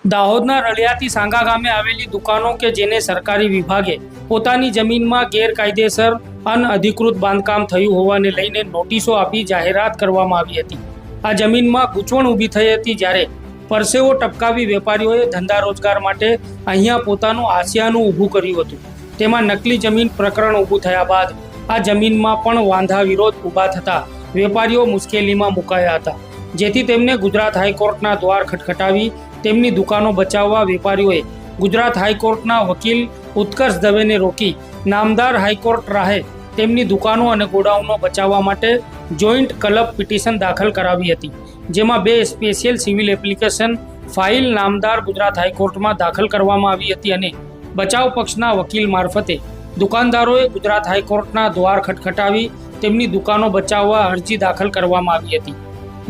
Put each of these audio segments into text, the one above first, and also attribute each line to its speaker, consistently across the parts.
Speaker 1: દાહોદના રળિયાતી સાંગા ગામે આવેલી દુકાનો કે જેને સરકારી વિભાગે પોતાની જમીનમાં ગેરકાયદેસર અનઅધિકૃત બાંધકામ થયું હોવાને લઈને નોટિસો આપી જાહેરાત કરવામાં આવી હતી। આ જમીનમાં ગૂંચવણ ઊભી થઈ હતી, જ્યારે પરસેવો ટપકાવી વેપારીઓએ ધંધા રોજગાર માટે અહીંયા પોતાનું આસિયાનું ઊભું કર્યું હતું। તેમાં નકલી જમીન પ્રકરણ ઊભું થયા બાદ આ જમીનમાં પણ વાંધા વિરોધ ઊભા થતા વેપારીઓ મુશ્કેલીમાં મુકાયા હતા, જેથી તેમને ગુજરાત હાઈકોર્ટના દ્વાર ખટખટાવી તેમની દુકાનો બચાવવા વેપારીઓએ ગુજરાત હાઈકોર્ટના વકીલ ઉત્કર્ષ દવેને રોકી નામદાર હાઈકોર્ટ રાહે તેમની દુકાનો અને ગોડાઉનો બચાવવા માટે જોઈન્ટ કલબ પિટિશન દાખલ કરાવી હતી, જેમાં 2 સ્પેશિયલ સિવિલ એપ્લિકેશન ફાઇલ નામદાર ગુજરાત હાઈકોર્ટમાં દાખલ કરવામાં આવી હતી અને બચાવ પક્ષના વકીલ મારફતે દુકાનદારોએ ગુજરાત હાઈકોર્ટના દ્વાર ખટખટાવી તેમની દુકાનો બચાવવા અરજી દાખલ કરવામાં આવી હતી।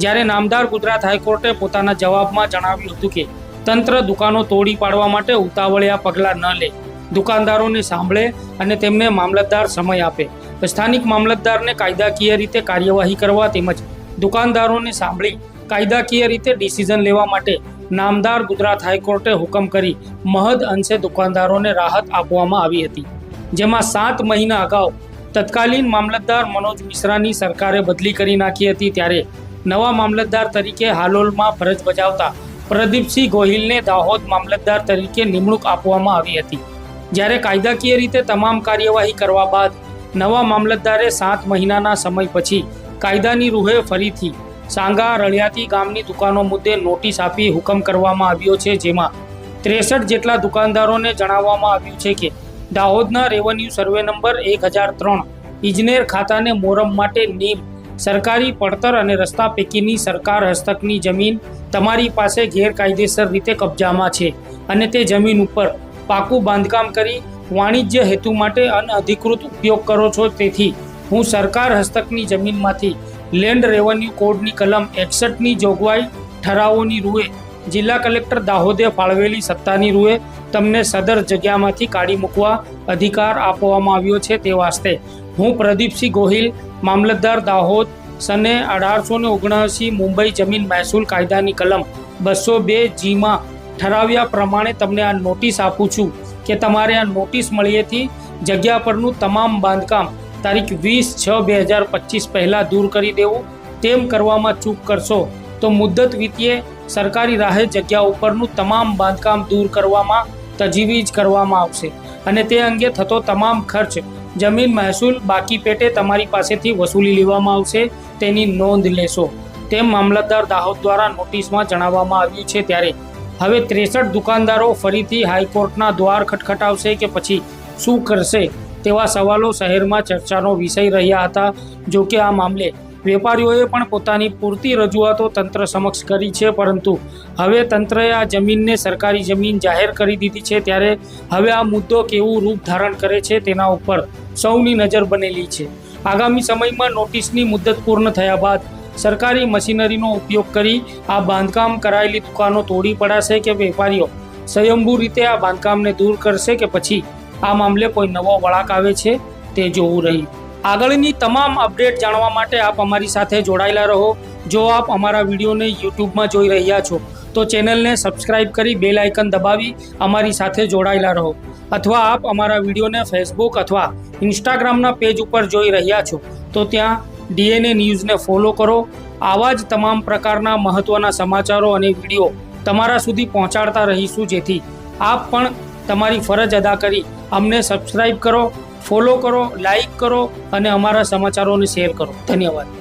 Speaker 1: જ્યારે નામદાર ગુજરાત હાઈકોર્ટે પોતાના જવાબમાં જણાવ્યું હતું કે તંત્ર દુકાનો તોડી પાડવા માટે ઉતાવળિયા પગલાં ન લે, દુકાનદારોને સાંભળે અને તેમને મામલતદાર સમય આપે, સ્થાનિક મામલતદારને કાયદાકીય રીતે કાર્યવાહી કરવા તેમજ દુકાનદારોને સાંભળી કાયદાકીય રીતે ડિસિઝન લેવા માટે નામદાર ગુજરાત હાઈકોર્ટે હુકમ કરી મહદ અંશે દુકાનદારોને રાહત આપવામાં આવી હતી, જેમાં 7 મહિના અગાઉ તત્કાલીન મામલતદાર મનોજ મિશ્રાની સરકારે બદલી કરી નાખી હતી। ત્યારે નવા મામલતદાર તરીકે હાલોલમાં ફરજ બજાવતા પ્રદીપસિંહ ગોહિલને દાહોદ મામલતદાર તરીકે નિમણૂક આપવામાં આવી હતી। જ્યારે કાયદાકીય રીતે તમામ કાર્યવાહી કરવા બાદ નવા મામલતદારે 7 મહિનાના સમય પછી કાયદાની રૂહે ફરીથી સાંગા રળિયાતી ગામની દુકાનો મુદ્દે નોટિસ આપી હુકમ કરવામાં આવ્યો છે, જેમાં 63 જેટલા દુકાનદારોને જણાવવામાં આવ્યું છે કે દાહોદના રેવન્યુ સર્વે નંબર 1003 ઇજનેર ખાતાને મોરમ માટે નીમ સરકારી પડતર અને રસ્તા પૈકીની સરકાર હસ્તકની જમીન તમારી પાસે ગેરકાયદેસર રીતે કબજામાં છે અને તે જમીન ઉપર પાકું બાંધકામ કરી વાણિજ્ય હેતુ માટે અનઅધિકૃત ઉપયોગ કરો છો। તેથી હું સરકાર હસ્તકની જમીનમાંથી લેન્ડ રેવન્યુ કોડની કલમ 61ની જોગવાઈ ઠરાવોની રૂએ જિલ્લા કલેક્ટર દાહોદે ફાળવેલી સત્તાની રૂએ તમને સદર જગ્યામાંથી કાઢી મૂકવા અધિકાર આપવામાં આવ્યો છે। તે વાસ્તે હું પ્રદીપસિંહ ગોહિલ મામલતદાર દાહોદ સને 1879 મુંબઈ જમીન મહેસૂલ કાયદાની કલમ 202 માં ઠરાવ્યા પ્રમાણે તમને આ નોટિસ આપું છું કે તમારે આ નોટિસ મળ્યેથી જગ્યા પરનું તમામ બાંધકામ તારીખ 20/6/2025 પહેલાં દૂર કરી દેવું। તેમ કરવામાં ચૂક કરશો તો મુદ્દત વીતીએ સરકારી રાહે જગ્યા ઉપરનું તમામ બાંધકામ દૂર કરવામાં તજવીજ કરવામાં આવશે અને તે અંગે થતો તમામ ખર્ચ જમીન મહેસૂલ બાકી પેટે તમારી પાસેથી વસૂલી લેવામાં આવશે, તેની નોંધ લેશો, તેમ મામલતદાર દાહોદ દ્વારા નોટિસમાં જણાવવામાં આવ્યું છે। ત્યારે હવે 63 દુકાનદારો ફરીથી હાઈકોર્ટના દ્વાર ખટખટાવશે કે પછી શું કરશે તેવા સવાલો શહેરમાં ચર્ચાનો વિષય રહ્યા હતા। જો કે આ મામલે વેપારીઓએ પણ પોતાની પૂરતી રજૂઆતો તંત્ર સમક્ષ કરી છે, પરંતુ હવે તંત્રએ આ જમીનને સરકારી જમીન જાહેર કરી દીધી છે। ત્યારે હવે આ મુદ્દો કેવું રૂપ ધારણ કરે છે તેના ઉપર સૌની નજર બનેલી છે। આગામી સમયમાં નોટિસની મુદ્દત પૂર્ણ થયા બાદ સરકારી મશીનરીનો ઉપયોગ કરી આ બાંધકામ કરાયેલી દુકાનો તોડી પડાશે કે વેપારીઓ સ્વયંભૂ રીતે આ બાંધકામને દૂર કરશે કે પછી આ મામલે કોઈ નવો વળાંક આવે છે તે જોવું રહ્યું। આગળની તમામ અપડેટ જાણવા માટે આપ અમારી સાથે જોડાયેલા રહો। જો આપ અમારા વિડીયોને યુટ્યુબમાં જોઈ રહ્યા છો તો ચેનલને સબસ્ક્રાઇબ કરી બેલ આઇકન દબાવી અમારી સાથે જોડાયેલા રહો, અથવા આપ અમારા વિડીયોને ફેસબુક અથવા ઇન્સ્ટાગ્રામના પેજ ઉપર જોઈ રહ્યા છો તો ત્યાં DNA ન્યૂઝને ફોલો કરો। આવા જ તમામ પ્રકારના મહત્ત્વના સમાચારો અને વિડીયો તમારા સુધી પહોંચાડતા રહીશું, જેથી આપ પણ તમારી ફરજ અદા કરી અમને સબસ્ક્રાઇબ કરો, ફોલો કરો, લાઈક કરો અને અમારા સમાચારોને શેર કરો। ધન્યવાદ।